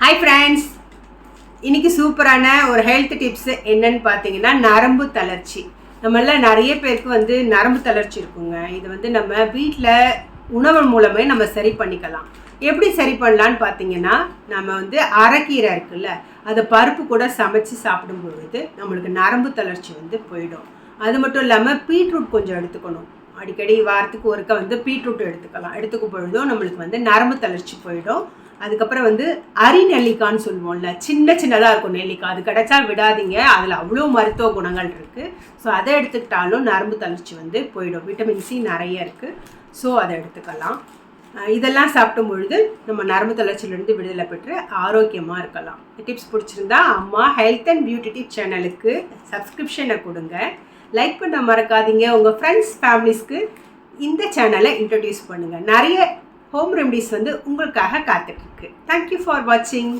Hi friends, இன்றைக்கி சூப்பரான ஒரு ஹெல்த் டிப்ஸ் என்னன்னு பார்த்தீங்கன்னா நரம்பு தளர்ச்சி. நம்மள நிறைய பேருக்கு நரம்பு தளர்ச்சி இருக்குங்க. இது நம்ம வீட்டில் உணவு மூலமே நம்ம சரி பண்ணிக்கலாம். எப்படி சரி பண்ணலான்னு பார்த்தீங்கன்னா, நம்ம அரைக்கீரை இருக்குல்ல, அதை பருப்பு கூட சமைச்சு சாப்பிடும் பொழுது நம்மளுக்கு நரம்பு தளர்ச்சி போயிடும். அது மட்டும் இல்லாமல் பீட்ரூட் கொஞ்சம் எடுத்துக்கணும். அடிக்கடி வாரத்துக்கு ஒருக்க பீட்ரூட் எடுத்துக்கும் பொழுதும் நம்மளுக்கு நரம்பு தளர்ச்சி போயிடும். அதுக்கப்புறம் அரி நெல்லிக்கான்னு சொல்லுவோம்ல, சின்னதாக இருக்கும் நெல்லிக்காய். அது கிடைச்சா விடாதீங்க, அதில் அவ்வளோ மருத்துவ குணங்கள் இருக்குது. ஸோ அதை எடுத்துக்கிட்டாலும் நரம்பு தளர்ச்சி போயிடும். விட்டமின் சி நிறைய இருக்குது. ஸோ அதை எடுத்துக்கலாம். இதெல்லாம் சாப்பிடும் பொழுது நம்ம நரம்பு தளர்ச்சியிலேருந்து விடுதலை பெற்று ஆரோக்கியமாக இருக்கலாம். டிப்ஸ் பிடிச்சிருந்தா அம்மா ஹெல்த் அண்ட் பியூட்டி சேனலுக்கு சப்ஸ்கிரிப்ஷனை கொடுங்க. லைக் பண்ண மறக்காதீங்க. உங்கள் ஃப்ரெண்ட்ஸ் ஃபேமிலிஸ்க்கு இந்த சேனலை இன்ட்ரடியூஸ் பண்ணுங்கள். நிறைய ஹோம் ரெமடிஸ் உங்களுக்காக காத்துட்ருக்கு. தேங்க்யூ ஃபார் வாட்சிங்.